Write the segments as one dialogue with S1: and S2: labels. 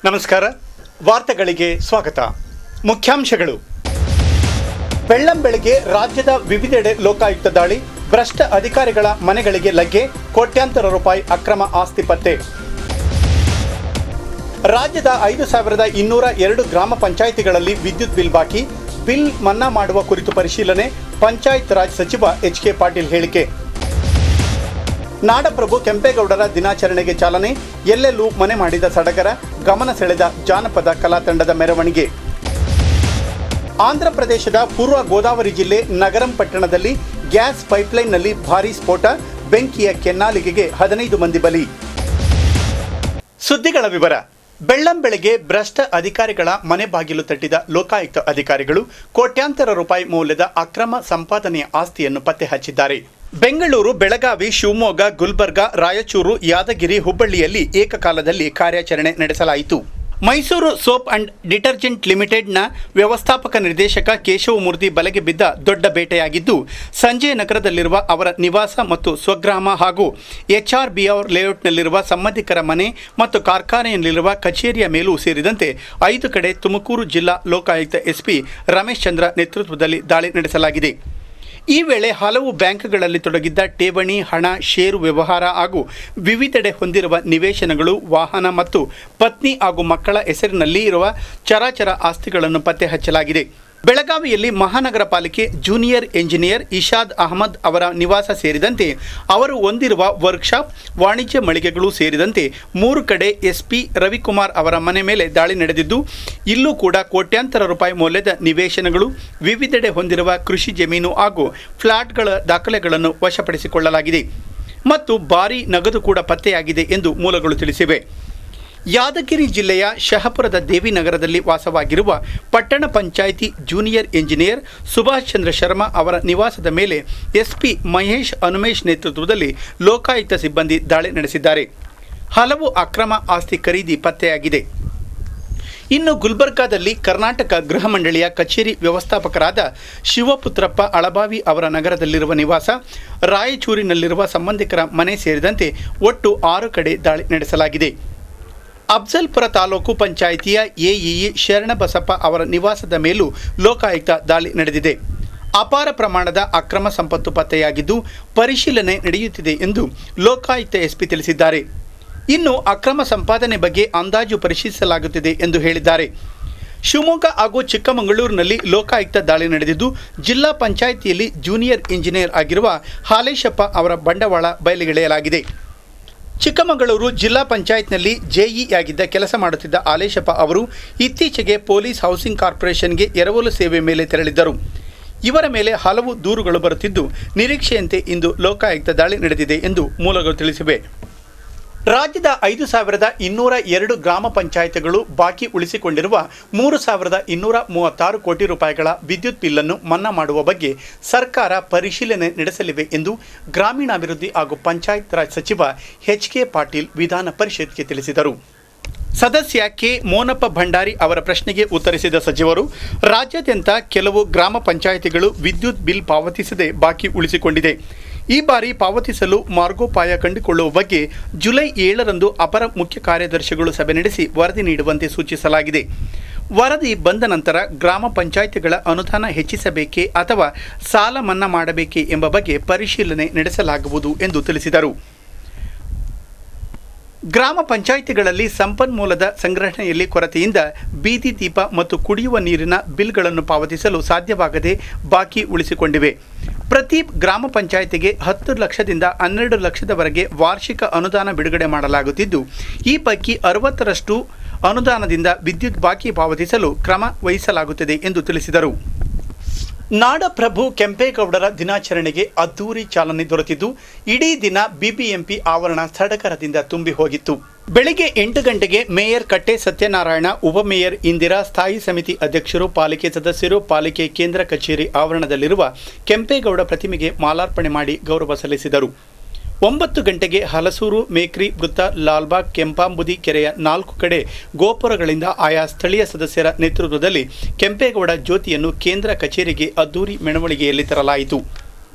S1: ನಮಸ್ಕಾರ. ವಾರ್ತೆಗಳಿಗೆ ಸ್ವಾಗತ. ಮುಖ್ಯಾಂಶಗಳು. ಬೆಳ್ಳಂಬೆಳಗ್ಗೆ ರಾಜ್ಯದ ವಿವಿಧೆಡೆ ಲೋಕಾಯುಕ್ತ ದಾಳಿ, ಭ್ರಷ್ಟ ಅಧಿಕಾರಿಗಳ ಮನೆಗಳಿಗೆ ಲಗ್ಗೆ, ಕೋಟ್ಯಾಂತರ ರೂಪಾಯಿ ಅಕ್ರಮ ಆಸ್ತಿ ಪತ್ತೆ. ರಾಜ್ಯದ 5202 ಗ್ರಾಮ ಪಂಚಾಯಿತಿಗಳಲ್ಲಿ ವಿದ್ಯುತ್ ಬಿಲ್ ಬಾಕಿ, ಬಿಲ್ ಮನ್ನಾ ಮಾಡುವ ಕುರಿತು ಪರಿಶೀಲನೆ, ಪಂಚಾಯತ್ ರಾಜ್ ಸಚಿವ ಎಚ್.ಕೆ. ಪಾಟೀಲ್ ಹೇಳಿಕೆ. ನಾಡಪ್ರಭು ಕೆಂಪೇಗೌಡರ ದಿನಾಚರಣೆಗೆ ಚಾಲನೆ, ಎಲ್ಲೆಲ್ಲೂ ಮನೆ ಮಾಡಿದ ಸಡಗರ, ಗಮನ ಸೆಳೆದ ಜಾನಪದ ಕಲಾ ತಂಡದ ಮೆರವಣಿಗೆ. ಆಂಧ್ರಪ್ರದೇಶದ ಪೂರ್ವ ಗೋದಾವರಿ ಜಿಲ್ಲೆ ನಗರಂ ಪಟ್ಟಣದಲ್ಲಿ ಗ್ಯಾಸ್ ಪೈಪ್ಲೈನ್ನಲ್ಲಿ ಭಾರೀ ಸ್ಫೋಟ, ಬೆಂಕಿಯ ಕೆನ್ನಾಲಿಗೆಗೆ 15 ಮಂದಿ ಬಲಿ. ಸುದ್ದಿಗಳ ವಿವರ. ಬೆಳ್ಳಂಬೆಳಗ್ಗೆ ಭ್ರಷ್ಟ ಅಧಿಕಾರಿಗಳ ಮನೆ ಬಾಗಿಲು ತಟ್ಟಿದ ಲೋಕಾಯುಕ್ತ ಅಧಿಕಾರಿಗಳು ಕೋಟ್ಯಾಂತರ ರೂಪಾಯಿ ಮೌಲ್ಯದ ಅಕ್ರಮ ಸಂಪಾದನೆಯ ಆಸ್ತಿಯನ್ನು ಪತ್ತೆ ಹಚ್ಚಿದ್ದಾರೆ. ಬೆಂಗಳೂರು, ಬೆಳಗಾವಿ, ಶಿವಮೊಗ್ಗ, ಗುಲ್ಬರ್ಗಾ, ರಾಯಚೂರು, ಯಾದಗಿರಿ, ಹುಬ್ಬಳ್ಳಿಯಲ್ಲಿ ಏಕಕಾಲದಲ್ಲಿ ಕಾರ್ಯಾಚರಣೆ ನಡೆಸಲಾಯಿತು. ಮೈಸೂರು ಸೋಪ್ ಅಂಡ್ ಡಿಟರ್ಜೆಂಟ್ ಲಿಮಿಟೆಡ್ನ ವ್ಯವಸ್ಥಾಪಕ ನಿರ್ದೇಶಕ ಕೇಶವಮೂರ್ತಿ ಬಲೆಗೆ ಬಿದ್ದ ದೊಡ್ಡ ಬೇಟೆಯಾಗಿದ್ದು, ಸಂಜಯ ನಗರದಲ್ಲಿರುವ ಅವರ ನಿವಾಸ ಮತ್ತು ಸ್ವಗ್ರಾಮ ಹಾಗೂ HRBR ಲೇಔಟ್ನಲ್ಲಿರುವ ಸಂಬಂಧಿಕರ ಮನೆ ಮತ್ತು ಕಾರ್ಖಾನೆಯಲ್ಲಿರುವ ಕಚೇರಿಯ ಮೇಲೂ ಸೇರಿದಂತೆ 5 ಕಡೆ ತುಮಕೂರು ಜಿಲ್ಲಾ ಲೋಕಾಯುಕ್ತ SP ರಮೇಶ್ ಚಂದ್ರ ನೇತೃತ್ವದಲ್ಲಿ ದಾಳಿ ನಡೆಸಲಾಗಿದೆ. ಈ ವೇಳೆ ಹಲವು ಬ್ಯಾಂಕ್ಗಳಲ್ಲಿ ತೊಡಗಿದ್ದ ಠೇವಣಿ, ಹಣ, ಷೇರು ವ್ಯವಹಾರ ಹಾಗೂ ವಿವಿಧೆಡೆ ಹೊಂದಿರುವ ನಿವೇಶನಗಳು, ವಾಹನ ಮತ್ತು ಪತ್ನಿ ಹಾಗೂ ಮಕ್ಕಳ ಹೆಸರಿನಲ್ಲಿ ಇರುವ ಚರಾಚರ ಆಸ್ತಿಗಳನ್ನು ಪತ್ತೆ ಹಚ್ಚಲಾಗಿದೆ. ಬೆಳಗಾವಿಯಲ್ಲಿ ಮಹಾನಗರ ಪಾಲಿಕೆ ಜೂನಿಯರ್ ಎಂಜಿನಿಯರ್ ಇಶಾದ್ ಅಹಮದ್ ಅವರ ನಿವಾಸ ಸೇರಿದಂತೆ ಅವರು ಹೊಂದಿರುವ ವರ್ಕ್ಶಾಪ್, ವಾಣಿಜ್ಯ ಮಳಿಗೆಗಳು ಸೇರಿದಂತೆ 3 ಕಡೆ SP ರವಿಕುಮಾರ್ ಅವರ ಮನೆ ಮೇಲೆ ದಾಳಿ ನಡೆದಿದ್ದು, ಇಲ್ಲೂ ಕೂಡ ಕೋಟ್ಯಾಂತರ ರೂಪಾಯಿ ಮೌಲ್ಯದ ನಿವೇಶನಗಳು, ವಿವಿಧೆಡೆ ಹೊಂದಿರುವ ಕೃಷಿ ಜಮೀನು ಹಾಗೂ ಫ್ಲಾಟ್ಗಳ ದಾಖಲೆಗಳನ್ನು ವಶಪಡಿಸಿಕೊಳ್ಳಲಾಗಿದೆ ಮತ್ತು ಭಾರೀ ನಗದು ಕೂಡ ಪತ್ತೆಯಾಗಿದೆ ಎಂದು ಮೂಲಗಳು ತಿಳಿಸಿವೆ. ಯಾದಗಿರಿ ಜಿಲ್ಲೆಯ ಶಹಪುರದ ದೇವಿನಗರದಲ್ಲಿ ವಾಸವಾಗಿರುವ ಪಟ್ಟಣ ಪಂಚಾಯಿತಿ ಜೂನಿಯರ್ ಎಂಜಿನಿಯರ್ ಸುಭಾಷ್ ಚಂದ್ರ ಶರ್ಮಾ ಅವರ ನಿವಾಸದ ಮೇಲೆ SP ಮಹೇಶ್ ಅನುಮೇಶ್ ನೇತೃತ್ವದಲ್ಲಿ ಲೋಕಾಯುಕ್ತ ಸಿಬ್ಬಂದಿ ದಾಳಿ ನಡೆಸಿದ್ದಾರೆ. ಹಲವು ಅಕ್ರಮ ಆಸ್ತಿ ಖರೀದಿ ಪತ್ತೆಯಾಗಿದೆ. ಇನ್ನು ಗುಲ್ಬರ್ಗಾದಲ್ಲಿ ಕರ್ನಾಟಕ ಗೃಹ ಮಂಡಳಿಯ ಕಚೇರಿ ವ್ಯವಸ್ಥಾಪಕರಾದ ಶಿವಪುತ್ರಪ್ಪ ಅಳಬಾವಿ ಅವರ ನಗರದಲ್ಲಿರುವ ನಿವಾಸ, ರಾಯಚೂರಿನಲ್ಲಿರುವ ಸಂಬಂಧಿಕರ ಮನೆ ಸೇರಿದಂತೆ ಒಟ್ಟು 6 ಕಡೆ ದಾಳಿ ನಡೆಸಲಾಗಿದೆ. ಅಫ್ಜಲ್ಪುರ ತಾಲೂಕು ಪಂಚಾಯಿತಿಯ AEE ಶರಣಬಸಪ್ಪ ಅವರ ನಿವಾಸದ ಮೇಲೂ ಲೋಕಾಯುಕ್ತ ದಾಳಿ ನಡೆದಿದೆ. ಅಪಾರ ಪ್ರಮಾಣದ ಅಕ್ರಮ ಸಂಪತ್ತು ಪತ್ತೆಯಾಗಿದ್ದು, ಪರಿಶೀಲನೆ ನಡೆಯುತ್ತಿದೆ ಎಂದು ಲೋಕಾಯುಕ್ತ SP ತಿಳಿಸಿದ್ದಾರೆ. ಇನ್ನು ಅಕ್ರಮ ಸಂಪಾದನೆ ಬಗ್ಗೆ ಅಂದಾಜು ಪರಿಶೀಲಿಸಲಾಗುತ್ತಿದೆ ಎಂದು ಹೇಳಿದ್ದಾರೆ. ಶಿವಮೊಗ್ಗ ಹಾಗೂ ಚಿಕ್ಕಮಗಳೂರಿನಲ್ಲಿ ಲೋಕಾಯುಕ್ತ ದಾಳಿ ನಡೆದಿದ್ದು, ಜಿಲ್ಲಾ ಪಂಚಾಯಿತಿಯಲ್ಲಿ ಜೂನಿಯರ್ ಇಂಜಿನಿಯರ್ ಆಗಿರುವ ಹಾಲೇಶಪ್ಪ ಅವರ ಬಂಡವಾಳ ಬಯಲಿಗೆಳೆಯಲಾಗಿದೆ. ಚಿಕ್ಕಮಗಳೂರು ಜಿಲ್ಲಾ ಪಂಚಾಯತ್ನಲ್ಲಿ JE ಆಗಿದ್ದ ಕೆಲಸ ಮಾಡುತ್ತಿದ್ದ ಹಾಲೇಶಪ್ಪ ಅವರು ಇತ್ತೀಚೆಗೆ ಪೊಲೀಸ್ ಹೌಸಿಂಗ್ ಕಾರ್ಪೊರೇಷನ್ಗೆ ಎರವಲು ಸೇವೆ ಮೇಲೆ ತೆರಳಿದ್ದರು. ಇವರ ಮೇಲೆ ಹಲವು ದೂರುಗಳು ಬರುತ್ತಿದ್ದು, ನಿರೀಕ್ಷೆಯಂತೆ ಇಂದು ಲೋಕಾಯುಕ್ತ ದಾಳಿ ನಡೆದಿದೆ ಎಂದು ಮೂಲಗಳು ತಿಳಿಸಿವೆ. ರಾಜ್ಯದ 5202 ಗ್ರಾಮ ಪಂಚಾಯಿತಿಗಳು ಬಾಕಿ ಉಳಿಸಿಕೊಂಡಿರುವ 3236 ಕೋಟಿ ರೂಪಾಯಿಗಳ ವಿದ್ಯುತ್ ಬಿಲ್ಲನ್ನು ಮನ್ನಾ ಮಾಡುವ ಬಗ್ಗೆ ಸರ್ಕಾರ ಪರಿಶೀಲನೆ ನಡೆಸಲಿವೆ ಎಂದು ಗ್ರಾಮೀಣಾಭಿವೃದ್ಧಿ ಹಾಗೂ ಪಂಚಾಯತ್ ರಾಜ್ ಸಚಿವ ಎಚ್.ಕೆ. ಪಾಟೀಲ್ ವಿಧಾನ ಪರಿಷತ್ಗೆ ತಿಳಿಸಿದರು. ಸದಸ್ಯ ಕೆ. ಮೋನಪ್ಪ ಭಂಡಾರಿ ಅವರ ಪ್ರಶ್ನೆಗೆ ಉತ್ತರಿಸಿದ ಸಚಿವರು, ರಾಜ್ಯಾದ್ಯಂತ ಕೆಲವು ಗ್ರಾಮ ಪಂಚಾಯಿತಿಗಳು ವಿದ್ಯುತ್ ಬಿಲ್ ಪಾವತಿಸದೆ ಬಾಕಿ ಉಳಿಸಿಕೊಂಡಿದೆ. ಈ ಬಾರಿ ಪಾವತಿಸಲು ಮಾರ್ಗೋಪಾಯ ಕಂಡುಕೊಳ್ಳುವ ಬಗ್ಗೆ ಜುಲೈ 7ರಂದು ಅಪರ ಮುಖ್ಯ ಕಾರ್ಯದರ್ಶಿಗಳು ಸಭೆ ನಡೆಸಿ ವರದಿ ನೀಡುವಂತೆ ಸೂಚಿಸಲಾಗಿದೆ. ವರದಿ ಬಂದ ನಂತರ ಗ್ರಾಮ ಪಂಚಾಯಿತಿಗಳ ಅನುದಾನ ಹೆಚ್ಚಿಸಬೇಕೇ ಅಥವಾ ಸಾಲ ಮನ್ನಾ ಮಾಡಬೇಕೇ ಎಂಬ ಬಗ್ಗೆ ಪರಿಶೀಲನೆ ನಡೆಸಲಾಗುವುದು ಎಂದು ತಿಳಿಸಿದರು. ಗ್ರಾಮ ಪಂಚಾಯಿತಿಗಳಲ್ಲಿ ಸಂಪನ್ಮೂಲದ ಸಂಗ್ರಹಣೆಯಲ್ಲಿ ಕೊರತೆಯಿಂದ ಬೀದಿ ದೀಪ ಮತ್ತು ಕುಡಿಯುವ ನೀರಿನ ಬಿಲ್ಗಳನ್ನು ಪಾವತಿಸಲು ಸಾಧ್ಯವಾಗದೆ ಬಾಕಿ ಉಳಿಸಿಕೊಂಡಿವೆ. ಪ್ರತಿ ಗ್ರಾಮ ಪಂಚಾಯಿತಿಗೆ 10 ಲಕ್ಷದಿಂದ 12 ಲಕ್ಷದವರೆಗೆ ವಾರ್ಷಿಕ ಅನುದಾನ ಬಿಡುಗಡೆ ಮಾಡಲಾಗುತ್ತಿದ್ದು, ಈ ಪೈಕಿ 60ರಷ್ಟು ಅನುದಾನದಿಂದ ವಿದ್ಯುತ್ ಬಾಕಿ ಪಾವತಿಸಲು ಕ್ರಮ ವಹಿಸಲಾಗುತ್ತದೆ ಎಂದು ತಿಳಿಸಿದರು. ನಾಡಪ್ರಭು ಕೆಂಪೇಗೌಡರ ದಿನಾಚರಣೆಗೆ ಅದ್ದೂರಿ ಚಾಲನೆ ದೊರೆತಿದ್ದು, ಇಡೀ ದಿನ BBMP ಆವರಣ ಸಡಗರದಿಂದ ತುಂಬಿ ಹೋಗಿತ್ತು. ಬೆಳಿಗ್ಗೆ 8 ಗಂಟೆಗೆ ಮೇಯರ್ ಕಟ್ಟೆ ಸತ್ಯನಾರಾಯಣ, ಉಪಮೇಯರ್ ಇಂದಿರಾ, ಸ್ಥಾಯಿ ಸಮಿತಿ ಅಧ್ಯಕ್ಷರು, ಪಾಲಿಕೆ ಸದಸ್ಯರು ಪಾಲಿಕೆ ಕೇಂದ್ರ ಕಚೇರಿ ಆವರಣದಲ್ಲಿರುವ ಕೆಂಪೇಗೌಡ ಪ್ರತಿಮೆಗೆ ಮಾಲಾರ್ಪಣೆ ಮಾಡಿ ಗೌರವ ಸಲ್ಲಿಸಿದರು. 9 ಗಂಟೆಗೆ ಹಲಸೂರು, ಮೇಕ್ರಿ ವೃತ್ತ, ಲಾಲ್ಬಾಗ್, ಕೆಂಪಾಂಬುದಿ ಕೆರೆಯ 4 ಕಡೆ ಗೋಪುರಗಳಿಂದ ಆಯಾ ಸ್ಥಳೀಯ ಸದಸ್ಯರ ನೇತೃತ್ವದಲ್ಲಿ ಕೆಂಪೇಗೌಡ ಜ್ಯೋತಿಯನ್ನು ಕೇಂದ್ರ ಕಚೇರಿಗೆ ಅದ್ದೂರಿ ಮೆರವಣಿಗೆಯಲ್ಲಿ ತರಲಾಯಿತು.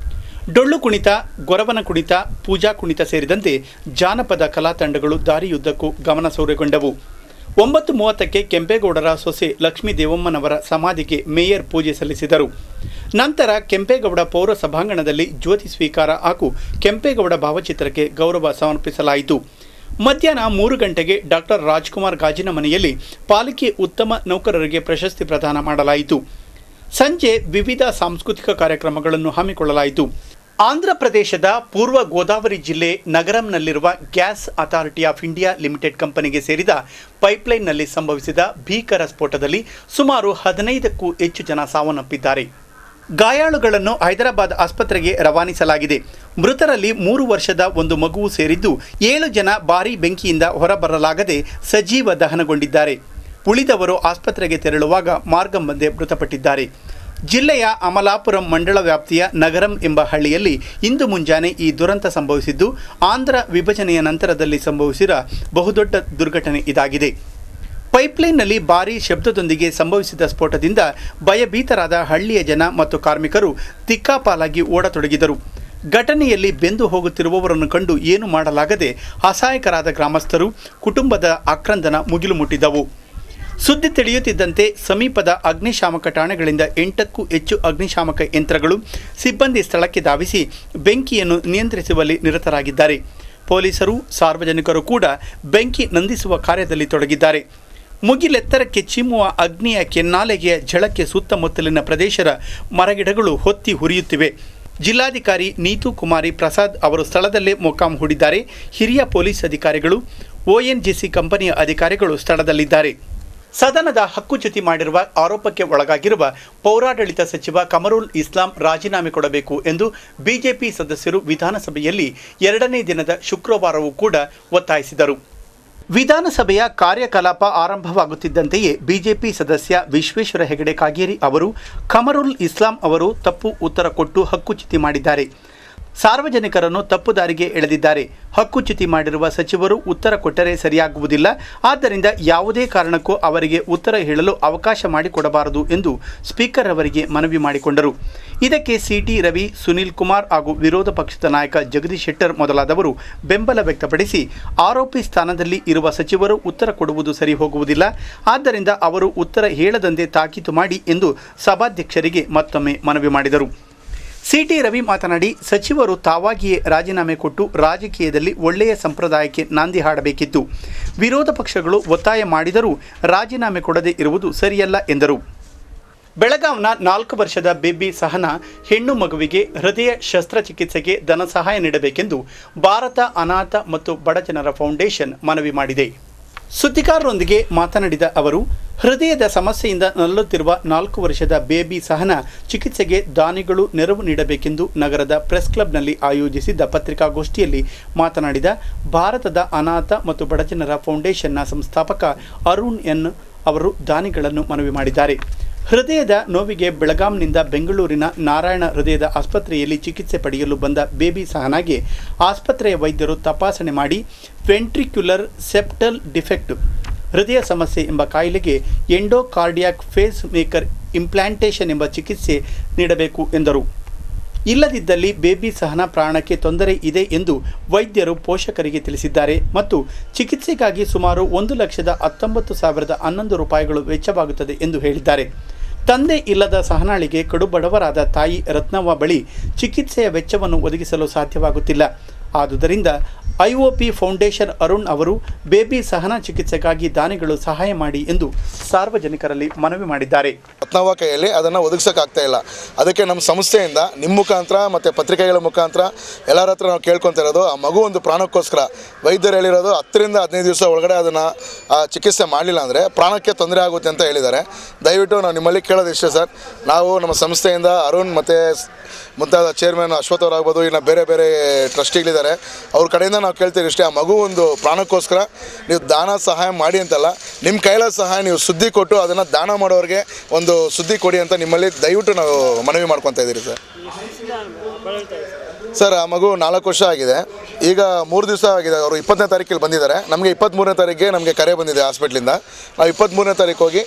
S1: ಡೊಳ್ಳು ಕುಣಿತ, ಗೊರವನ ಕುಣಿತ, ಪೂಜಾ ಕುಣಿತ ಸೇರಿದಂತೆ ಜಾನಪದ ಕಲಾ ತಂಡಗಳು ದಾರಿಯುದ್ದಕ್ಕೂ ಗಮನ ಸೂರೆಗೊಂಡವು. 9:30ಕ್ಕೆ ಕೆಂಪೇಗೌಡರ ಸೊಸೆ ಲಕ್ಷ್ಮೀ ದೇವಮ್ಮನವರ ಸಮಾಧಿಗೆ ಮೇಯರ್ ಪೂಜೆ ಸಲ್ಲಿಸಿದರು. ನಂತರ ಕೆಂಪೇಗೌಡ ಪೌರ ಸಭಾಂಗಣದಲ್ಲಿ ಜ್ಯೋತಿ ಸ್ವೀಕಾರ ಹಾಗೂ ಕೆಂಪೇಗೌಡ ಭಾವಚಿತ್ರಕ್ಕೆ ಗೌರವ ಸಮರ್ಪಿಸಲಾಯಿತು. ಮಧ್ಯಾಹ್ನ 3 ಗಂಟೆಗೆ ಡಾಕ್ಟರ್ ರಾಜ್ಕುಮಾರ್ ಗಾಜಿನ ಮನೆಯಲ್ಲಿ ಪಾಲಿಕೆ ಉತ್ತಮ ನೌಕರರಿಗೆ ಪ್ರಶಸ್ತಿ ಪ್ರದಾನ ಮಾಡಲಾಯಿತು. ಸಂಜೆ ವಿವಿಧ ಸಾಂಸ್ಕೃತಿಕ ಕಾರ್ಯಕ್ರಮಗಳನ್ನು ಹಮ್ಮಿಕೊಳ್ಳಲಾಯಿತು. ಆಂಧ್ರ ಪ್ರದೇಶದ ಪೂರ್ವ ಗೋದಾವರಿ ಜಿಲ್ಲೆ ನಗರಂನಲ್ಲಿರುವ gas authority of India limited ಕಂಪನಿಗೆ ಸೇರಿದ ಪೈಪ್ಲೈನ್ನಲ್ಲಿ ಸಂಭವಿಸಿದ ಭೀಕರ ಸ್ಫೋಟದಲ್ಲಿ ಸುಮಾರು 15ಕ್ಕೂ ಹೆಚ್ಚು ಜನ ಸಾವನ್ನಪ್ಪಿದ್ದಾರೆ. ಗಾಯಾಳುಗಳನ್ನು ಹೈದರಾಬಾದ್ ಆಸ್ಪತ್ರೆಗೆ ರವಾನಿಸಲಾಗಿದೆ. ಮೃತರಲ್ಲಿ 3 ವರ್ಷದ ಒಂದು ಮಗುವು ಸೇರಿದ್ದು 7 ಜನ ಭಾರೀ ಬೆಂಕಿಯಿಂದ ಹೊರಬರಲಾಗದೆ ಸಜೀವ ದಹನಗೊಂಡಿದ್ದಾರೆ. ಉಳಿದವರು ಆಸ್ಪತ್ರೆಗೆ ತೆರಳುವಾಗ ಮಾರ್ಗ ಮಧ್ಯೆ ಮೃತಪಟ್ಟಿದ್ದಾರೆ. ಜಿಲ್ಲೆಯ ಅಮಲಾಪುರಂ ಮಂಡಳ ವ್ಯಾಪ್ತಿಯ ನಗರಂ ಎಂಬ ಹಳ್ಳಿಯಲ್ಲಿ ಇಂದು ಮುಂಜಾನೆ ಈ ದುರಂತ ಸಂಭವಿಸಿದ್ದು, ಆಂಧ್ರ ವಿಭಜನೆಯ ನಂತರದಲ್ಲಿ ಸಂಭವಿಸಿದ ಬಹುದೊಡ್ಡ ದುರ್ಘಟನೆ ಇದಾಗಿದೆ. ಪೈಪ್ಲೈನ್ನಲ್ಲಿ ಭಾರೀ ಶಬ್ದದೊಂದಿಗೆ ಸಂಭವಿಸಿದ ಸ್ಫೋಟದಿಂದ ಭಯಭೀತರಾದ ಹಳ್ಳಿಯ ಜನ ಮತ್ತು ಕಾರ್ಮಿಕರು ತಿಕ್ಕಾಪಾಲಾಗಿ ಓಡತೊಡಗಿದರು. ಘಟನೆಯಲ್ಲಿ ಬೆಂದು ಹೋಗುತ್ತಿರುವವರನ್ನು ಕಂಡು ಏನು ಮಾಡಲಾಗದೆ ಅಸಹಾಯಕರಾದ ಗ್ರಾಮಸ್ಥರು ಕುಟುಂಬದ ಆಕ್ರಂದನ ಮುಗಿಲು ಮುಟ್ಟಿದ್ದವು. ಸುದ್ದಿ ತಿಳಿಯುತ್ತಿದ್ದಂತೆ ಸಮೀಪದ ಅಗ್ನಿಶಾಮಕ ಠಾಣೆಗಳಿಂದ 8ಕ್ಕೂ ಹೆಚ್ಚು ಅಗ್ನಿಶಾಮಕ ಯಂತ್ರಗಳು ಸಿಬ್ಬಂದಿ ಸ್ಥಳಕ್ಕೆ ಧಾವಿಸಿ ಬೆಂಕಿಯನ್ನು ನಿಯಂತ್ರಿಸುವಲ್ಲಿ ನಿರತರಾಗಿದ್ದಾರೆ. ಪೊಲೀಸರು, ಸಾರ್ವಜನಿಕರು ಕೂಡ ಬೆಂಕಿ ನಂದಿಸುವ ಕಾರ್ಯದಲ್ಲಿ ತೊಡಗಿದ್ದಾರೆ. ಮುಗಿಲೆತ್ತರಕ್ಕೆ ಚಿಮ್ಮುವ ಅಗ್ನಿಯ ಕೆನ್ನಾಲೆಗೆಯ ಝಳಕ್ಕೆ ಸುತ್ತಮುತ್ತಲಿನ ಪ್ರದೇಶದ ಮರಗಿಡಗಳು ಹೊತ್ತಿ ಹುರಿಯುತ್ತಿವೆ. ಜಿಲ್ಲಾಧಿಕಾರಿ ನೀತು ಕುಮಾರಿ ಪ್ರಸಾದ್ ಅವರು ಸ್ಥಳದಲ್ಲೇ ಮೊಕ್ಕಾಂ ಹೂಡಿದ್ದಾರೆ. ಹಿರಿಯ ಪೊಲೀಸ್ ಅಧಿಕಾರಿಗಳು, ONGC ಕಂಪನಿಯ ಅಧಿಕಾರಿಗಳು ಸ್ಥಳದಲ್ಲಿದ್ದಾರೆ. ಸದನದ ಹಕ್ಕುಚ್ಯುತಿ ಮಾಡಿರುವ ಆರೋಪಕ್ಕೆ ಒಳಗಾಗಿರುವ ಪೌರಾಡಳಿತ ಸಚಿವ ಕಮರುಲ್ ಇಸ್ಲಾಂ ರಾಜೀನಾಮೆ ಕೊಡಬೇಕು ಎಂದು ಬಿಜೆಪಿ ಸದಸ್ಯರು ವಿಧಾನಸಭೆಯಲ್ಲಿ 2ನೇ ದಿನದ ಶುಕ್ರವಾರವೂ ಕೂಡ ಒತ್ತಾಯಿಸಿದರು. ವಿಧಾನಸಭೆಯ ಕಾರ್ಯಕಲಾಪ ಆರಂಭವಾಗುತ್ತಿದ್ದಂತೆಯೇ ಬಿಜೆಪಿ ಸದಸ್ಯ ವಿಶ್ವೇಶ್ವರ ಹೆಗಡೆ ಕಾಗೇರಿ ಅವರು ಕಮರುಲ್ ಇಸ್ಲಾಂ ಅವರು ತಪ್ಪು ಉತ್ತರ ಕೊಟ್ಟು ಹಕ್ಕುಚ್ಯುತಿ ಮಾಡಿದ್ದಾರೆ. ಸಾರ್ವಜನಿಕರನ್ನು ತಪ್ಪು ದಾರಿಗೆ ಎಳೆದಿದ್ದಾರೆ. ಹಕ್ಕುಚ್ಯುತಿ ಮಾಡಿರುವ ಸಚಿವರು ಉತ್ತರ ಕೊಟ್ಟರೆ ಸರಿಯಾಗುವುದಿಲ್ಲ. ಆದ್ದರಿಂದ ಯಾವುದೇ ಕಾರಣಕ್ಕೂ ಅವರಿಗೆ ಉತ್ತರ ಹೇಳಲು ಅವಕಾಶ ಮಾಡಿಕೊಡಬಾರದು ಎಂದು ಸ್ಪೀಕರ್ ಅವರಿಗೆ ಮನವಿ ಮಾಡಿಕೊಂಡರು. ಇದಕ್ಕೆ ಸಿಟಿ ರವಿ, ಸುನೀಲ್ ಕುಮಾರ್ ಹಾಗೂ ವಿರೋಧ ಪಕ್ಷದ ನಾಯಕ ಜಗದೀಶ್ ಶೆಟ್ಟರ್ ಮೊದಲಾದವರು ಬೆಂಬಲ ವ್ಯಕ್ತಪಡಿಸಿ, ಆರೋಪಿ ಸ್ಥಾನದಲ್ಲಿ ಇರುವ ಸಚಿವರು ಉತ್ತರ ಕೊಡುವುದು ಸರಿ ಹೋಗುವುದಿಲ್ಲ. ಆದ್ದರಿಂದ ಅವರು ಉತ್ತರ ಹೇಳದಂತೆ ತಾಕೀತು ಮಾಡಿ ಎಂದು ಸಭಾಧ್ಯಕ್ಷರಿಗೆ ಮತ್ತೊಮ್ಮೆ ಮನವಿ ಮಾಡಿದರು. ಸಿಟಿ ರವಿ ಮಾತನಾಡಿ, ಸಚಿವರು ತಾವಾಗಿಯೇ ರಾಜೀನಾಮೆ ಕೊಟ್ಟು ರಾಜಕೀಯದಲ್ಲಿ ಒಳ್ಳೆಯ ಸಂಪ್ರದಾಯಕ್ಕೆ ನಾಂದಿ ಹಾಡಬೇಕಿತ್ತು. ವಿರೋಧ ಪಕ್ಷಗಳು ಒತ್ತಾಯ ಮಾಡಿದರೂ ರಾಜೀನಾಮೆ ಕೊಡದೇ ಇರುವುದು ಸರಿಯಲ್ಲ ಎಂದರು. ಬೆಳಗಾವಿನ 4 ವರ್ಷದ ಬೇಬಿ ಸಹನಾ ಹೆಣ್ಣು ಮಗುವಿಗೆ ಹೃದಯ ಶಸ್ತ್ರಚಿಕಿತ್ಸೆಗೆ ಧನ ಸಹಾಯ ನೀಡಬೇಕೆಂದು ಭಾರತ ಅನಾಥ ಮತ್ತು ಬಡಜನರ ಫೌಂಡೇಶನ್ ಮನವಿ ಮಾಡಿದೆ. ಸುದ್ದಿಗಾರರೊಂದಿಗೆ ಮಾತನಾಡಿದ ಅವರು, ಹೃದಯದ ಸಮಸ್ಯೆಯಿಂದ ನರಳುತ್ತಿರುವ 4 ವರ್ಷದ ಬೇಬಿ ಸಹನಾ ಚಿಕಿತ್ಸೆಗೆ ದಾನಿಗಳು ನೆರವು ನೀಡಬೇಕೆಂದು ನಗರದ ಪ್ರೆಸ್ ಕ್ಲಬ್ನಲ್ಲಿ ಆಯೋಜಿಸಿದ್ದ ಪತ್ರಿಕಾಗೋಷ್ಠಿಯಲ್ಲಿ ಮಾತನಾಡಿದ ಭಾರತದ ಅನಾಥ ಮತ್ತು ಬಡಜನರ ಫೌಂಡೇಶನ್ನ ಸಂಸ್ಥಾಪಕ ಅರುಣ್ ಎನ್ ಅವರು ದಾನಿಗಳನ್ನು ಮನವಿ ಮಾಡಿದ್ದಾರೆ. ಹೃದಯದ ನೋವಿಗೆ ಬೆಳಗಾಂನಿಂದ ಬೆಂಗಳೂರಿನ ನಾರಾಯಣ ಹೃದಯದ ಆಸ್ಪತ್ರೆಯಲ್ಲಿ ಚಿಕಿತ್ಸೆ ಪಡೆಯಲು ಬಂದ ಬೇಬಿ ಸಹನಾಗೆ ಆಸ್ಪತ್ರೆಯ ವೈದ್ಯರು ತಪಾಸಣೆ ಮಾಡಿ ವೆಂಟ್ರಿಕ್ಯುಲರ್ ಸೆಪ್ಟಲ್ ಡಿಫೆಕ್ಟ್ ಹೃದಯ ಸಮಸ್ಯೆ ಎಂಬ ಕಾಯಿಲೆಗೆ ಎಂಡೋಕಾರ್ಡಿಯಾಕ್ ಫೇಸ್ ಮೇಕರ್ ಇಂಪ್ಲಾಂಟೇಷನ್ ಎಂಬ ಚಿಕಿತ್ಸೆ ನೀಡಬೇಕು ಎಂದರು. ಇಲ್ಲದಿದ್ದಲ್ಲಿ ಬೇಬಿ ಸಹನಾ ಪ್ರಾಣಕ್ಕೆ ತೊಂದರೆ ಇದೆ ಎಂದು ವೈದ್ಯರು ಪೋಷಕರಿಗೆ ತಿಳಿಸಿದ್ದಾರೆ ಮತ್ತು ಚಿಕಿತ್ಸೆಗಾಗಿ ಸುಮಾರು 1,19,011 ರೂಪಾಯಿಗಳು ವೆಚ್ಚವಾಗುತ್ತದೆ ಎಂದು ಹೇಳಿದ್ದಾರೆ. ತಂದೆ ಇಲ್ಲದ ಸಹನಾಳಿಗೆ ಕಡುಬಡವರಾದ ತಾಯಿ ರತ್ನವ್ವ ಬಳಿ ಚಿಕಿತ್ಸೆಯ ವೆಚ್ಚವನ್ನು ಒದಗಿಸಲು ಸಾಧ್ಯವಾಗುತ್ತಿಲ್ಲ. ಆದುದರಿಂದ IOP ಫೌಂಡೇಶನ್ ಅರುಣ್ ಅವರು ಬೇಬಿ ಸಹನಾ ಚಿಕಿತ್ಸೆಗಾಗಿ ದಾನಿಗಳು ಸಹಾಯ ಮಾಡಿ ಎಂದು ಸಾರ್ವಜನಿಕರಲ್ಲಿ ಮನವಿ ಮಾಡಿದ್ದಾರೆ.
S2: ರತ್ನವ್ವ ಕೈಯಲ್ಲಿ ಅದನ್ನು ಒದಗಿಸೋಕ್ಕಾಗ್ತಾ ಇಲ್ಲ. ಅದಕ್ಕೆ ನಮ್ಮ ಸಂಸ್ಥೆಯಿಂದ ನಿಮ್ಮ ಮುಖಾಂತರ ಮತ್ತು ಪತ್ರಿಕೆಗಳ ಮುಖಾಂತರ ಎಲ್ಲರ ಹತ್ರ ನಾವು ಕೇಳ್ಕೊತಾ ಇರೋದು, ಆ ಮಗು ಒಂದು ಪ್ರಾಣಕ್ಕೋಸ್ಕರ ವೈದ್ಯರು ಹೇಳಿರೋದು 10 ರಿಂದ 15 ದಿವಸ ಒಳಗಡೆ ಅದನ್ನು ಚಿಕಿತ್ಸೆ ಮಾಡಲಿಲ್ಲ ಅಂದರೆ ಪ್ರಾಣಕ್ಕೆ ತೊಂದರೆ ಆಗುತ್ತೆ ಅಂತ ಹೇಳಿದ್ದಾರೆ. ದಯವಿಟ್ಟು ನಾವು ನಿಮ್ಮಲ್ಲಿ ಕೇಳೋದು ಇಷ್ಟೇ ಸರ್, ನಾವು ನಮ್ಮ ಸಂಸ್ಥೆಯಿಂದ ಅರುಣ್ ಮತ್ತು ಮುಂತಾದ ಚೇರ್ಮನ್ ಅಶ್ವಥ್ ಅವರಾಗ್ಬೋದು, ಇನ್ನು ಬೇರೆ ಬೇರೆ ಟ್ರಸ್ಟಿಗಳಿದ್ದಾರೆ, ಅವ್ರ ಕಡೆಯಿಂದ ನಾವು ಕೇಳ್ತೀವಿ ಇಷ್ಟೇ, ಆ ಮಗು ಒಂದು ಪ್ರಾಣಕ್ಕೋಸ್ಕರ ನೀವು ದಾನ ಸಹಾಯ ಮಾಡಿ ಅಂತಲ್ಲ, ನಿಮ್ಮ ಕೈಲ ಸಹಾಯ ನೀವು ಸುದ್ದಿ ಕೊಟ್ಟು ಅದನ್ನು ದಾನ ಮಾಡೋರಿಗೆ ಒಂದು ಸುದ್ದಿ ಕೊಡಿ ಅಂತ ನಿಮ್ಮಲ್ಲಿ ದಯವಿಟ್ಟು ನಾವು ಮನವಿ ಮಾಡ್ಕೊತಾ ಇದ್ದೀರಿ ಸರ್. ಸರ್, ಆ ಮಗು 4 ವರ್ಷ ಆಗಿದೆ. ಈಗ 3 ದಿವಸ ಆಗಿದೆ. ಅವರು 20ನೇ ತಾರೀಕಿಗೆ ಬಂದಿದ್ದಾರೆ. ನಮಗೆ 23ನೇ ತಾರೀಕಿಗೆ ನಮಗೆ ಕರೆ ಬಂದಿದೆ ಹಾಸ್ಪಿಟ್ಲಿಂದ. ನಾವು 23ನೇ ತಾರೀಕು ಹೋಗಿ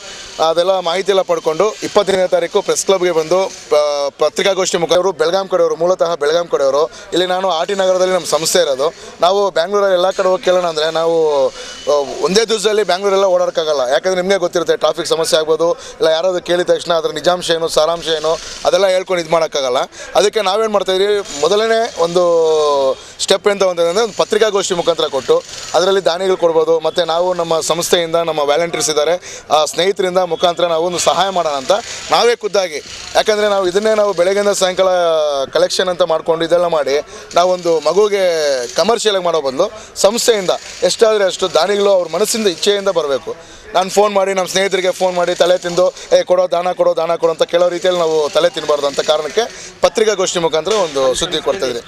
S2: ಅದೆಲ್ಲ ಮಾಹಿತಿ ಎಲ್ಲ ಪಡ್ಕೊಂಡು 25ನೇ ತಾರೀಕು ಪ್ರೆಸ್ ಕ್ಲಬ್ಗೆ ಬಂದು ಪತ್ರಿಕಾಗೋಷ್ಠಿ ಮುಖಾಂತರ ಬೆಳಗಾಂ ಕಡೆಯವರು, ಮೂಲತಃ ಬೆಳಗಾಂ ಕಡೆಯವರು. ಇಲ್ಲಿ ನಾನು RT ನಗರದಲ್ಲಿ ನಮ್ಮ ಸಂಸ್ಥೆ ಇರೋದು. ನಾವು ಬ್ಯಾಂಗ್ಳೂರಲ್ಲಿ ಎಲ್ಲ ಕಡೆ ಹೋಗಿ ಕೇಳೋಣ ಅಂದರೆ ನಾವು ಒಂದೇ ದಿವಸದಲ್ಲಿ ಬ್ಯಾಂಗ್ಳೂರೆಲ್ಲ ಓಡಾಡೋಕ್ಕಾಗಲ್ಲ. ಯಾಕಂದರೆ ನಿಮಗೆ ಗೊತ್ತಿರುತ್ತೆ, ಟ್ರಾಫಿಕ್ ಸಮಸ್ಯೆ ಆಗ್ಬೋದು, ಇಲ್ಲ ಯಾರಾದರೂ ಕೇಳಿದ ತಕ್ಷಣ ಅದರ ನಿಜಾಂಶ ಏನು, ಸಾರಾಂಶ ಏನು ಅದೆಲ್ಲ ಹೇಳ್ಕೊಂಡು ಇದು ಮಾಡೋಕ್ಕಾಗಲ್ಲ. ಅದಕ್ಕೆ ನಾವೇನು ಮಾಡ್ತಾಯಿದ್ವಿ, ಮೊದಲನೇ ಒಂದು ಸ್ಟೆಪ್ ಅಂತ ಒಂದು ಪತ್ರಿಕಾಗೋಷ್ಠಿ ಮುಖಾಂತರ ಕೊಟ್ಟು ಅದರಲ್ಲಿ ದಾನಿಗಳು ಕೊಡ್ಬೋದು. ಮತ್ತು ನಾವು ನಮ್ಮ ಸಂಸ್ಥೆಯಿಂದ ನಮ್ಮ ವ್ಯಾಲಂಟಿಯರ್ಸ್ ಇದ್ದಾರೆ, ಆ ಸ್ನೇಹಿತರಿಂದ ಮುಖಾಂತರ ನಾವು ಒಂದು ಸಹಾಯ ಮಾಡೋಣ ಅಂತ ನಾವೇ ಖುದ್ದಾಗಿ, ಯಾಕಂದರೆ ನಾವು ಇದನ್ನೇ ನಾವು ಬೆಳಗ್ಗೆಯಿಂದ ಸಾಯಂಕಾಲ ಕಲೆಕ್ಷನ್ ಅಂತ ಮಾಡ್ಕೊಂಡು ಇದೆಲ್ಲ ಮಾಡಿ ನಾವೊಂದು ಮಗುಗೆ ಕಮರ್ಷಿಯಲಾಗಿ ಮಾಡೋ ಬದಲು ಸಂಸ್ಥೆಯಿಂದ ಎಷ್ಟಾದರೆ ಅಷ್ಟು ದಾನಿಗಳು ಅವ್ರ ಮನಸ್ಸಿಂದ ಇಚ್ಛೆಯಿಂದ ಬರಬೇಕು. ನಾನು ಫೋನ್ ಮಾಡಿ ನಮ್ಮ ಸ್ನೇಹಿತರಿಗೆ ಫೋನ್ ಮಾಡಿ ತಲೆ ತಿಂದು ಕೊಡೋ ದಾನ ಅಂತ ಕೇಳೋ ರೀತಿಯಲ್ಲಿ ನಾವು ತಲೆ ತಿನ್ನಬಾರ್ದು ಅಂತ ಕಾರಣಕ್ಕೆ ಪತ್ರಿಕಾಗೋಷ್ಠಿ ಮುಖಾಂತರ ಒಂದು ಸುದ್ದಿ ಕೊಡ್ತಾಯಿದ್ರಿ.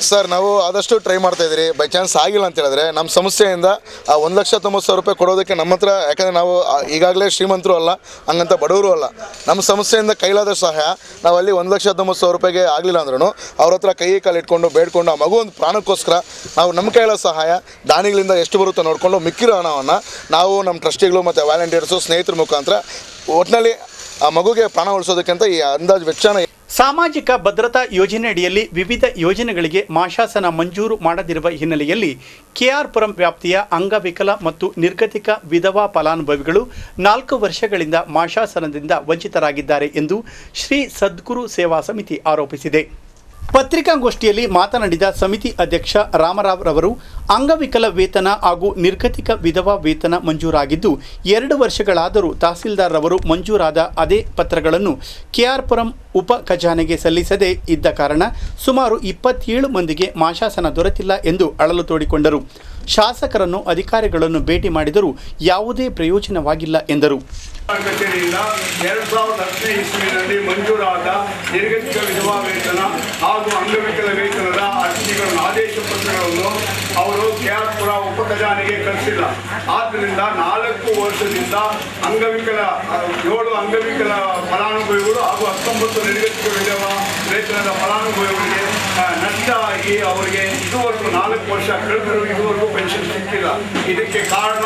S2: ಸರ್ ನಾವು ಆದಷ್ಟು ಟ್ರೈ ಮಾಡ್ತಾಯಿದ್ದೀರಿ. ಬೈ ಚಾನ್ಸ್ ಆಗಿಲ್ಲ ಅಂತ ಹೇಳಿದ್ರೆ ನಮ್ಮ ಸಂಸ್ಥೆಯಿಂದ 1,90,000 ರೂಪಾಯಿ ಕೊಡೋದಕ್ಕೆ ನಮ್ಮ ಹತ್ರ, ಯಾಕಂದರೆ ನಾವು ಈಗಾಗಲೇ ಶ್ರೀಮಂತರು ಅಲ್ಲ, ಹಂಗಂತ ಬಡವರು ಅಲ್ಲ. ನಮ್ಮ ಸಂಸ್ಥೆಯಿಂದ ಕೈಲಾದ ಸಹಾಯ ನಾವು ಅಲ್ಲಿ 1,90,000 ರೂಪಾಯಿಗೆ ಆಗಲಿಲ್ಲ ಅಂದ್ರೂ ಅವ್ರ ಹತ್ರ ಕೈ ಕಾಲು ಇಟ್ಕೊಂಡು ಬೇಡ್ಕೊಂಡು ಆ ಮಗು ಒಂದು ಪ್ರಾಣಕ್ಕೋಸ್ಕರ ನಾವು ನಮ್ಮ ಕೈಲಾದ ಸಹಾಯ ದಾನಿಗಳಿಂದ ಎಷ್ಟು ಬರುತ್ತೋ ನೋಡಿಕೊಂಡು ಮಿಕ್ಕಿರೋ ಹಣವನ್ನು ನಾವು ನಮ್ಮ ಟ್ರಸ್ಟಿಗಳು ಮತ್ತು ವ್ಯಾಲಂಟಿಯರ್ಸು ಸ್ನೇಹಿತರ ಮುಖಾಂತರ ಒಟ್ಟಿನಲ್ಲಿ ಆ ಮಗುಗೆ ಪ್ರಾಣ ಉಳಿಸೋದಕ್ಕಿಂತ ಈ ಅಂದಾಜು ವೆಚ್ಚನ.
S1: ಸಾಮಾಜಿಕ ಭದ್ರತಾ ಯೋಜನೆಯಡಿಯಲ್ಲಿ ವಿವಿಧ ಯೋಜನೆಗಳಿಗೆ ಮಾಶಾಸನ ಮಂಜೂರು ಮಾಡದಿರುವ ಹಿನ್ನೆಲೆಯಲ್ಲಿ ಕೆಆರ್ಪುರಂ ವ್ಯಾಪ್ತಿಯ ಅಂಗವಿಕಲ ಮತ್ತು ನಿರ್ಗತಿಕ ವಿಧವಾ ಫಲಾನುಭವಿಗಳು 4 ವರ್ಷಗಳಿಂದ ಮಾಶಾಸನದಿಂದ ವಂಚಿತರಾಗಿದ್ದಾರೆ ಎಂದು ಶ್ರೀ ಸದ್ಗುರು ಸೇವಾ ಸಮಿತಿ ಆರೋಪಿಸಿದೆ. ಪತ್ರಿಕಾಗೋಷ್ಠಿಯಲ್ಲಿ ಮಾತನಾಡಿದ ಸಮಿತಿ ಅಧ್ಯಕ್ಷ ರಾಮರಾವ್ ರವರು ಅಂಗವಿಕಲ ವೇತನ ಹಾಗೂ ನಿರ್ಗತಿಕ ವಿಧವಾ ವೇತನ ಮಂಜೂರಾಗಿದ್ದು 2 ವರ್ಷಗಳಾದರೂ ತಹಸೀಲ್ದಾರ್ ರವರು ಮಂಜೂರಾದ ಅದೇ ಪತ್ರಗಳನ್ನು ಕೆಆರ್ಪುರಂ ಉಪ ಖಜಾನೆಗೆ ಸಲ್ಲಿಸದೇ ಇದ್ದ ಕಾರಣ ಸುಮಾರು 27 ಮಂದಿಗೆ ಮಾಶಾಸನ ದೊರೆತಿಲ್ಲ ಎಂದು ಅಳಲು ತೋಡಿಕೊಂಡರು. ಶಾಸಕರನ್ನು ಅಧಿಕಾರಿಗಳನ್ನು ಭೇಟಿ ಮಾಡಿದರೂ ಯಾವುದೇ ಪ್ರಯೋಜನವಾಗಿಲ್ಲ ಎಂದರು.
S3: ಕಚೇರಿಯಿಂದ 2010 ಇಸ್ವಿನಲ್ಲಿ ಮಂಜೂರಾದ ನಿರ್ಗತಿಕ ವಿಧವಾ ವೇತನ ಹಾಗೂ ಅಂಗವಿಕಲ ವೇತನದ ಅರ್ಜಿಗಳನ್ನು ಆದೇಶ ಪತ್ರಗಳನ್ನು ಅವರು ಕೆಆರ್ಪುರ ಉಪ ಖಜಾನೆಗೆ ಕಳಿಸಿಲ್ಲ. ಆದ್ದರಿಂದ 4 ವರ್ಷದಿಂದ 7 ಅಂಗವಿಕಲ ಫಲಾನುಭವಿಗಳು ಹಾಗೂ 19 ನಿರ್ಗತಿಕ ವಿಧವಾ ವೇತನದ ಫಲಾನುಭವಿಗಳಿಗೆ ನಷ್ಟ ಆಗಿ ಅವರಿಗೆ ಇದುವರೆಗೂ 4 ವರ್ಷ ಕಳೆದರೂ ಇದುವರೆಗೂ ಪೆನ್ಷನ್ ಸಿಕ್ಕಿಲ್ಲ. ಇದಕ್ಕೆ ಕಾರಣ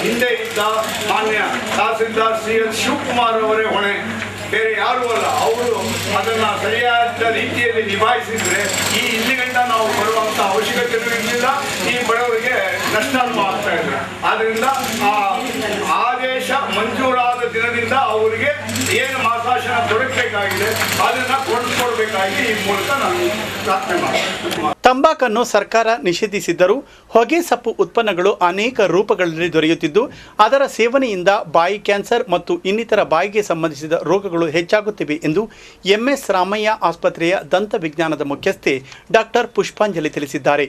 S3: ಹಿಂದೆ ಇದ್ದ ಮಾನ್ಯ ತಹಸೀಲ್ದಾರ್ ಸಿ.ಎಲ್. ಶಿವಕುಮಾರ್ ಅವರೇ ಹೊಣೆ, ಬೇರೆ ಯಾರೂ ಅಲ್ಲ. ಅವರು ಅದನ್ನು ಸರಿಯಾದ ರೀತಿಯಲ್ಲಿ ನಿಭಾಯಿಸಿದರೆ ಈ ಇಲ್ಲಿಗಂಟ ನಾವು ಬರುವಂಥ ಅವಶ್ಯಕತೆಯೂ ಇರಲಿಲ್ಲ, ಈ ಬಡವರಿಗೆ ನಷ್ಟ ಆಗ್ತಾ ಇದ್ರು. ಆದ್ದರಿಂದ ಆ ಆದೇಶ ಮಂಜೂರಾದ ದಿನದಿಂದ ಅವರಿಗೆ ಏನು ಮಾಸಾಶನ ದೊರಕಬೇಕಾಗಿದೆ ಅದನ್ನು ಕೊಡಬೇಕಾಗಿ ಈ ಮೂಲಕ ನಾನು ಪ್ರಾರ್ಥನೆ ಮಾಡ್ತೀನಿ.
S1: ತಂಬಾಕನ್ನು ಸರ್ಕಾರ ನಿಷೇಧಿಸಿದ್ದರೂ ಹೊಗೆ ಸೊಪ್ಪು ಉತ್ಪನ್ನಗಳು ಅನೇಕ ರೂಪಗಳಲ್ಲಿ ದೊರೆಯುತ್ತಿದ್ದು ಅದರ ಸೇವನೆಯಿಂದ ಬಾಯಿ ಕ್ಯಾನ್ಸರ್ ಮತ್ತು ಇನ್ನಿತರ ಬಾಯಿಗೆ ಸಂಬಂಧಿಸಿದ ರೋಗಗಳು ಹೆಚ್ಚಾಗುತ್ತಿವೆ ಎಂದು ಎಂಎಸ್ ರಾಮಯ್ಯ ಆಸ್ಪತ್ರೆಯ ದಂತ ವಿಜ್ಞಾನದ ಮುಖ್ಯಸ್ಥೆ ಡಾಕ್ಟರ್ ಪುಷ್ಪಾಂಜಲಿ ತಿಳಿಸಿದ್ದಾರೆ.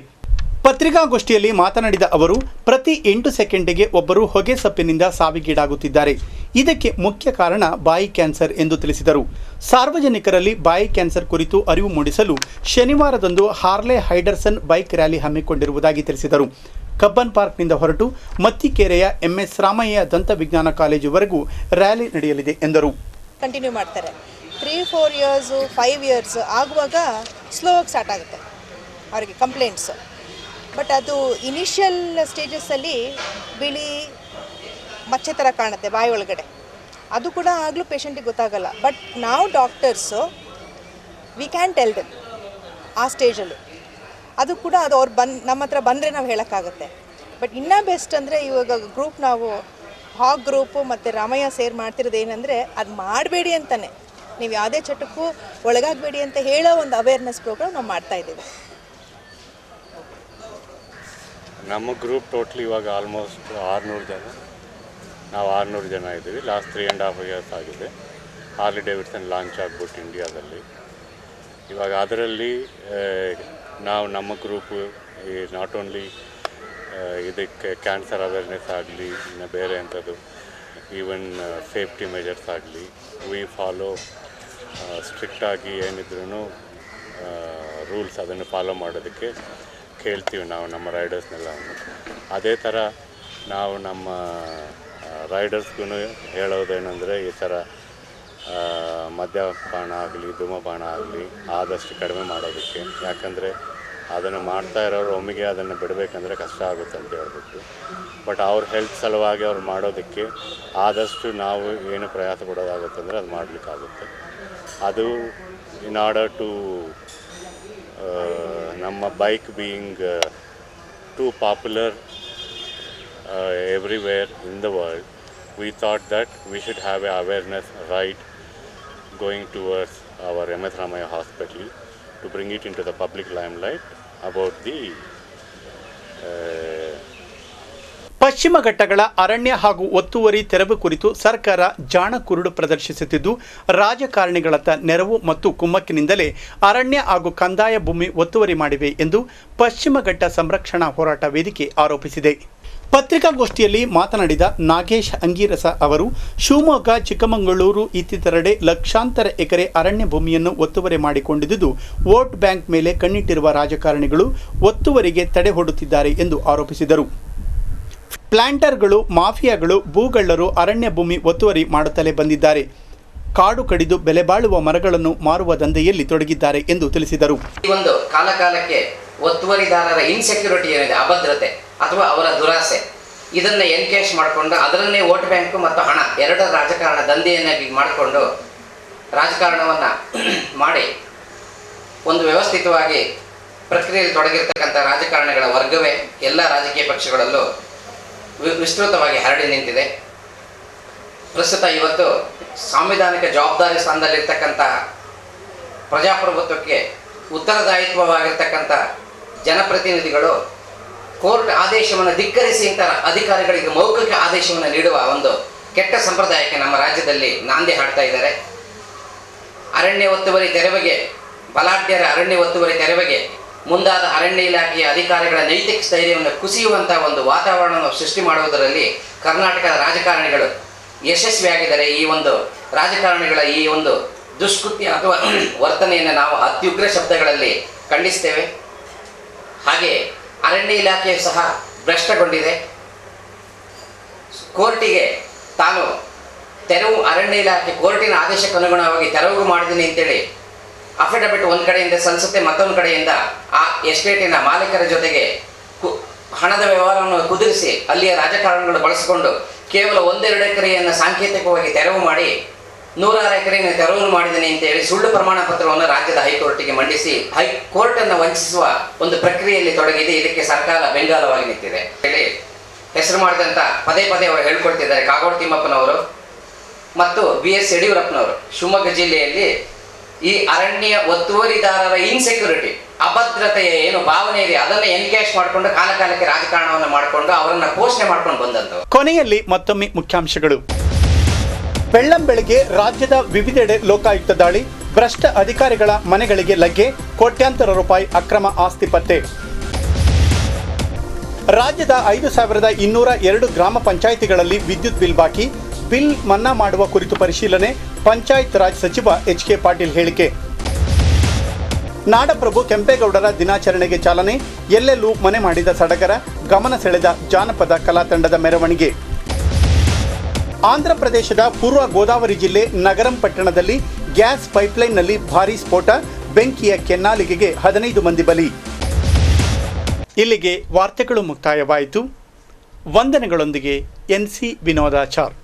S1: ಪತ್ರಿಕಾಗೋಷ್ಠಿಯಲ್ಲಿ ಮಾತನಾಡಿದ ಅವರು ಪ್ರತಿ 8 ಸೆಕೆಂಡಿಗೆ ಒಬ್ಬರು ಹೊಗೆ ಸೊಪ್ಪಿನಿಂದ ಸಾವಿಗೀಡಾಗುತ್ತಿದ್ದಾರೆ. ಇದಕ್ಕೆ ಮುಖ್ಯ ಕಾರಣ ಬಾಯಿ ಕ್ಯಾನ್ಸರ್ ಎಂದು ತಿಳಿಸಿದರು. ಸಾರ್ವಜನಿಕರಲ್ಲಿ ಬಾಯಿ ಕ್ಯಾನ್ಸರ್ ಕುರಿತು ಅರಿವು ಮೂಡಿಸಲು ಶನಿವಾರದಂದು ಹಾರ್ಲೆ ಹೈಡರ್ಸನ್ ಬೈಕ್ ರ್ಯಾಲಿ ಹಮ್ಮಿಕೊಂಡಿರುವುದಾಗಿ ತಿಳಿಸಿದರು. ಕಬ್ಬನ್ ಪಾರ್ಕ್ನಿಂದ ಹೊರಟು ಮತ್ತಿಕೆರೆಯ ಎಂಎಸ್ ರಾಮಯ್ಯ ದಂತ ವಿಜ್ಞಾನ ಕಾಲೇಜುವರೆಗೂ ರ್ಯಾಲಿ ನಡೆಯಲಿದೆ ಎಂದರು.
S4: ಕಂಟಿನ್ಯೂ ಮಾಡ್ತಾರೆ. 3-4 ಇಯರ್ಸು 5 ಇಯರ್ಸ್ ಆಗುವಾಗ ಸ್ಲೋ ಆಗಿ ಸ್ಟಾರ್ಟ್ ಆಗುತ್ತೆ ಅವರಿಗೆ ಕಂಪ್ಲೇಂಟ್ಸ್. ಬಟ್ ಅದು ಇನಿಷಿಯಲ್ ಸ್ಟೇಜಸ್ಸಲ್ಲಿ ಬಿಳಿ ಮಚ್ಚೆ ಥರ ಕಾಣುತ್ತೆ ಬಾಯಿ ಒಳಗಡೆ, ಅದು ಕೂಡ ಆಗಲೂ ಪೇಷಂಟಿಗೆ ಗೊತ್ತಾಗಲ್ಲ. ಬಟ್ ನಾವು doctors we can tell them ಆ ಸ್ಟೇಜಲ್ಲಿ. ಅದು ಕೂಡ ಅದು ಅವ್ರು ನಮ್ಮ ಹತ್ರ ಬಂದರೆ ನಾವು ಹೇಳೋಕ್ಕಾಗುತ್ತೆ. ಬಟ್ ಇನ್ನೂ ಬೆಸ್ಟ್ ಅಂದರೆ ಇವಾಗ ಗ್ರೂಪ್ ನಾವು ಹಾಗ್ ಗ್ರೂಪು ಮತ್ತು ರಾಮಯ್ಯ ಸೇರ್ ಮಾಡ್ತಿರೋದು ಏನಂದರೆ ಅದು ಮಾಡಬೇಡಿ ಅಂತಲೇ, ನೀವು ಯಾವುದೇ ಚಟಕ್ಕೂ ಒಳಗಾಗಬೇಡಿ ಅಂತ ಹೇಳೋ ಒಂದು ಅವೇರ್ನೆಸ್ ಪ್ರೋಗ್ರಾಮ್ ನಾವು ಮಾಡ್ತಾಯಿದ್ದೀವಿ.
S5: ನಮ್ಮ ಗ್ರೂಪ್ ಟೋಟ್ಲಿ ಇವಾಗ ಆಲ್ಮೋಸ್ಟ್ 600 ಜನ, ನಾವು 600 ಜನ ಇದ್ದೀವಿ. ಲಾಸ್ಟ್ 3.5 ಇಯರ್ಸ್ ಆಗಿದೆ ಹಾರ್ಲಿ ಡೇವಿಡ್ಸನ್ ಲಾಂಚ್ ಆಗ್ಬಿಟ್ಟು ಇಂಡಿಯಾದಲ್ಲಿ. ಇವಾಗ ಅದರಲ್ಲಿ ನಾವು ನಮ್ಮ ಗ್ರೂಪು ನಾಟ್ ಓನ್ಲಿ ಇದಕ್ಕೆ ಕ್ಯಾನ್ಸರ್ ಅವೇರ್ನೆಸ್ ಆಗಲಿ, ಇನ್ನು ಬೇರೆ ಅಂಥದ್ದು ಈವನ್ ಸೇಫ್ಟಿ ಮೆಜರ್ಸ್ ಆಗಲಿ ವಿ ಫಾಲೋ ಸ್ಟ್ರಿಕ್ಟಾಗಿ ಏನಿದ್ರೂ ರೂಲ್ಸ್ ಅದನ್ನು ಫಾಲೋ ಮಾಡೋದಕ್ಕೆ ಕೇಳ್ತೀವಿ ನಾವು ನಮ್ಮ ರೈಡರ್ಸ್ನೆಲ್ಲ. ಅದೇ ಥರ ನಾವು ನಮ್ಮ ರೈಡರ್ಸ್ಗೂ ಹೇಳೋದೇನೆಂದರೆ ಈ ಥರ ಮದ್ಯಪಾನ ಆಗಲಿ ಧೂಮಪಾನ ಆಗಲಿ ಆದಷ್ಟು ಕಡಿಮೆ ಮಾಡೋದಕ್ಕೆ. ಯಾಕಂದರೆ ಅದನ್ನು ಮಾಡ್ತಾ ಇರೋರು ಒಮ್ಮೆಗೆ ಅದನ್ನು ಬಿಡಬೇಕಂದ್ರೆ ಕಷ್ಟ ಆಗುತ್ತೆ ಅಂತ ಹೇಳ್ಬಿಟ್ಟು, ಬಟ್ ಅವ್ರ ಹೆಲ್ತ್ ಸಲುವಾಗಿ ಅವ್ರು ಮಾಡೋದಕ್ಕೆ ಆದಷ್ಟು ನಾವು ಏನು ಪ್ರಯಾಸ ಪಡೋದಾಗುತ್ತೆ ಅಂದರೆ ಅದು ಮಾಡಲಿಕ್ಕಾಗುತ್ತೆ. ಅದು ಇನ್ ಆರ್ಡರ್ ಟು ನಮ್ಮ bike being too popular everywhere in the world, we thought that we should have an awareness right going towards our MS Ramaya hospital to bring it into the public limelight about the
S1: ಪಶ್ಚಿಮ ಘಟ್ಟಗಳ ಅರಣ್ಯ ಹಾಗೂ ಒತ್ತುವರಿ ತೆರವು ಕುರಿತು ಸರ್ಕಾರ ಜಾಣ ಕುರುಡು ಪ್ರದರ್ಶಿಸುತ್ತಿದ್ದು, ರಾಜಕಾರಣಿಗಳತ್ತ ನೆರವು ಮತ್ತು ಕುಮ್ಮಕ್ಕಿನಿಂದಲೇ ಅರಣ್ಯ ಹಾಗೂ ಕಂದಾಯ ಭೂಮಿ ಒತ್ತುವರಿ ಮಾಡಿವೆ ಎಂದು ಪಶ್ಚಿಮ ಘಟ್ಟ ಸಂರಕ್ಷಣಾ ಹೋರಾಟ ವೇದಿಕೆ ಆರೋಪಿಸಿದೆ. ಪತ್ರಿಕಾಗೋಷ್ಠಿಯಲ್ಲಿ ಮಾತನಾಡಿದ ನಾಗೇಶ್ ಅಂಗೀರಸ ಅವರು, ಶಿವಮೊಗ್ಗ, ಚಿಕ್ಕಮಗಳೂರು ಇತ್ತಿತರೆಡೆ ಲಕ್ಷಾಂತರ ಎಕರೆ ಅರಣ್ಯ ಭೂಮಿಯನ್ನು ಒತ್ತುವರಿ ಮಾಡಿಕೊಂಡಿದ್ದು, ವೋಟ್ ಬ್ಯಾಂಕ್ ಮೇಲೆ ಕಣ್ಣಿಟ್ಟಿರುವ ರಾಜಕಾರಣಿಗಳು ಒತ್ತುವರಿಗೆ ತಡೆ ಹೊಡುತ್ತಿದ್ದಾರೆ ಎಂದು ಆರೋಪಿಸಿದರು. ಪ್ಲಾಂಟರ್ಗಳು, ಮಾಫಿಯಾಗಳು, ಭೂಗಳ್ಳರು ಅರಣ್ಯ ಭೂಮಿ ಒತ್ತುವರಿ ಮಾಡುತ್ತಲೇ ಬಂದಿದ್ದಾರೆ. ಕಾಡು ಕಡಿದು ಬೆಲೆ ಬಾಳುವ ಮರಗಳನ್ನು ಮಾರುವ ದಂಧೆಯಲ್ಲಿ ತೊಡಗಿದ್ದಾರೆ ಎಂದು ತಿಳಿಸಿದರು.
S6: ಈ ಒಂದು ಕಾಲಕಾಲಕ್ಕೆ ಒತ್ತುವರಿದಾರರ ಇನ್ಸೆಕ್ಯೂರಿಟಿ ಏನಿದೆ, ಅಭದ್ರತೆ ಅಥವಾ ಅವರ ದುರಾಸೆ, ಇದನ್ನ ಎನ್ಕೇಶ್ ಮಾಡಿಕೊಂಡು ಅದರನ್ನೇ ವೋಟ್ ಬ್ಯಾಂಕ್ ಮತ್ತು ಹಣ ಎರಡರ ರಾಜಕಾರಣ ದಂಧೆಯನ್ನಾಗಿ ಮಾಡಿಕೊಂಡು ರಾಜಕಾರಣವನ್ನು ಮಾಡಿ ಒಂದು ವ್ಯವಸ್ಥಿತವಾಗಿ ಪ್ರಕ್ರಿಯೆಯಲ್ಲಿ ತೊಡಗಿರ್ತಕ್ಕಂಥ ರಾಜಕಾರಣಿಗಳ ವರ್ಗವೇ ಎಲ್ಲ ರಾಜಕೀಯ ಪಕ್ಷಗಳಲ್ಲೂ ವಿಸ್ತೃತವಾಗಿ ಹರಡಿ ನಿಂತಿದೆ. ಪ್ರಸ್ತುತ ಇವತ್ತು ಸಾಂವಿಧಾನಿಕ ಜವಾಬ್ದಾರಿ ಸ್ಥಾನದಲ್ಲಿರ್ತಕ್ಕಂಥ ಪ್ರಜಾಪ್ರಭುತ್ವಕ್ಕೆ ಉತ್ತರದಾಯಿತ್ವವಾಗಿರ್ತಕ್ಕಂಥ ಜನಪ್ರತಿನಿಧಿಗಳು ಕೋರ್ಟ್ ಆದೇಶವನ್ನು ಧಿಕ್ಕರಿಸಿ ಇಂಥ ಅಧಿಕಾರಿಗಳಿಗೆ ಮೌಖಿಕ ಆದೇಶವನ್ನು ನೀಡುವ ಒಂದು ಕೆಟ್ಟ ಸಂಪ್ರದಾಯಕ್ಕೆ ನಮ್ಮ ರಾಜ್ಯದಲ್ಲಿ ನಾಂದಿ ಹಾಡ್ತಾ ಇದ್ದಾರೆ. ಅರಣ್ಯ ಒತ್ತುವರಿ ತೆರವಿಗೆ, ಬಲಾಢ್ಯರ ಅರಣ್ಯ ಒತ್ತುವರಿ ತೆರವಿಗೆ ಮುಂದಾದ ಅರಣ್ಯ ಇಲಾಖೆಯ ಅಧಿಕಾರಿಗಳ ನೈತಿಕ ಸ್ಥೈರ್ಯವನ್ನು ಕುಸಿಯುವಂಥ ಒಂದು ವಾತಾವರಣವನ್ನು ಸೃಷ್ಟಿ ಮಾಡುವುದರಲ್ಲಿ ಕರ್ನಾಟಕದ ರಾಜಕಾರಣಿಗಳು ಯಶಸ್ವಿಯಾಗಿದ್ದಾರೆ. ಈ ಒಂದು ರಾಜಕಾರಣಿಗಳ ಈ ಒಂದು ದುಷ್ಕೃತ್ಯ ಅಥವಾ ವರ್ತನೆಯನ್ನು ನಾವು ಅತ್ಯುಗ್ರ ಶಬ್ದಗಳಲ್ಲಿ ಖಂಡಿಸ್ತೇವೆ. ಹಾಗೆ ಅರಣ್ಯ ಇಲಾಖೆಯು ಸಹ ಭ್ರಷ್ಟಗೊಂಡಿದೆ. ಕೋರ್ಟಿಗೆ ತಾನು ತೆರವು ಅರಣ್ಯ ಇಲಾಖೆ ಕೋರ್ಟಿನ ಆದೇಶಕ್ಕೆ ಅನುಗುಣವಾಗಿ ತೆರವು ಮಾಡಿದ್ದೀನಿ ಅಂತೇಳಿ ಅಫಿಡವಿಟ್ ಒಂದು ಕಡೆಯಿಂದ ಸಲ್ಲಿಸುತ್ತೆ, ಮತ್ತೊಂದು ಕಡೆಯಿಂದ ಆ ಎಸ್ಟೇಟಿನ ಮಾಲೀಕರ ಜೊತೆಗೆ ಹಣದ ವ್ಯವಹಾರವನ್ನು ಕುದುರಿಸಿ ಅಲ್ಲಿಯ ರಾಜಕಾರಣಿಗಳು ಬಳಸಿಕೊಂಡು ಕೇವಲ 1-2 ಎಕರೆಯನ್ನು ಸಾಂಕೇತಿಕವಾಗಿ ತೆರವು ಮಾಡಿ 100 ಎಕರೆಯನ್ನು ತೆರವು ಮಾಡಿದ್ದೀನಿ ಅಂತೇಳಿ ಸುಳ್ಳು ಪ್ರಮಾಣ ಪತ್ರವನ್ನು ರಾಜ್ಯದ ಹೈಕೋರ್ಟಿಗೆ ಮಂಡಿಸಿ ಹೈಕೋರ್ಟನ್ನು ವಂಚಿಸುವ ಒಂದು ಪ್ರಕ್ರಿಯೆಯಲ್ಲಿ ತೊಡಗಿದೆ. ಇದಕ್ಕೆ ಸರ್ಕಾರ ಬೆಂಗಾಲವಾಗಿ ನಿಂತಿದೆ ಹೇಳಿ ಹೆಸರು ಮಾಡಿದಂಥ ಪದೇ ಪದೇ ಅವರು ಹೇಳ್ಕೊಳ್ತಿದ್ದಾರೆ ಕಾಗೋಡು ತಿಮ್ಮಪ್ಪನವರು ಮತ್ತು BS ಯಡಿಯೂರಪ್ಪನವರು. ಶಿವಮೊಗ್ಗ ಜಿಲ್ಲೆಯಲ್ಲಿ ಈ ಅರಣ್ಯ ಒತ್ತುವರಿದಾರರ ಇನ್ಸೆಕ್ಯೂರಿಟಿ, ಅಭದ್ರತೆಯ ಏನು ಭಾವನೆ ಇದೆ ಅದನ್ನು ಎನ್ಕೇಶ್ ಮಾಡಿಕೊಂಡು ಕಾಲಕಾಲಕ್ಕೆ ರಾಜಕಾರಣವನ್ನು ಮಾಡಿಕೊಂಡು ಅವರನ್ನು ಪೋಷಣೆ ಮಾಡ್ಕೊಂಡು ಬಂದಂತ.
S1: ಕೊನೆಯಲ್ಲಿ ಮತ್ತೊಮ್ಮೆ ಮುಖ್ಯಾಂಶಗಳು. ಬೆಳ್ಳಂಬೆಳಗ್ಗೆ ರಾಜ್ಯದ ವಿವಿಧೆಡೆ ಲೋಕಾಯುಕ್ತ ದಾಳಿ, ಭ್ರಷ್ಟ ಅಧಿಕಾರಿಗಳ ಮನೆಗಳಿಗೆ ಲಗ್ಗೆ, ಕೋಟ್ಯಾಂತರ ರೂಪಾಯಿ ಅಕ್ರಮ ಆಸ್ತಿ ಪತ್ತೆ. ರಾಜ್ಯದ 5202 ಗ್ರಾಮ ಪಂಚಾಯಿತಿಗಳಲ್ಲಿ ವಿದ್ಯುತ್ ಬಿಲ್ ಬಾಕಿ, ಬಿಲ್ ಮನ್ನಾ ಮಾಡುವ ಕುರಿತು ಪರಿಶೀಲನೆ, ಪಂಚಾಯತ್ ರಾಜ್ ಸಚಿವ HK ಪಾಟೀಲ್ ಹೇಳಿಕೆ. ನಾಡಪ್ರಭು ಕೆಂಪೇಗೌಡರ ದಿನಾಚರಣೆಗೆ ಚಾಲನೆ, ಎಲ್ಲೆಲ್ಲೂ ಮನೆ ಮಾಡಿದ ಸಡಗರ, ಗಮನ ಸೆಳೆದ ಜಾನಪದ ಕಲಾ ತಂಡದ ಮೆರವಣಿಗೆ. ಆಂಧ್ರ ಪ್ರದೇಶದ ಪೂರ್ವ ಗೋದಾವರಿ ಜಿಲ್ಲೆ ನಗರಂ ಪಟ್ಟಣದಲ್ಲಿ ಗ್ಯಾಸ್ ಪೈಪ್ಲೈನ್ನಲ್ಲಿ ಭಾರೀ ಸ್ಫೋಟ, ಬೆಂಕಿಯ ಕೆನ್ನಾಲಿಗೆಗೆ 15 ಮಂದಿ ಬಲಿ. ಇಲ್ಲಿಗೆ ವಾರ್ತೆಗಳು ಮುಕ್ತಾಯವಾಯಿತು. ವಂದನೆಗಳೊಂದಿಗೆ NC ವಿನೋದಾಚಾರ್.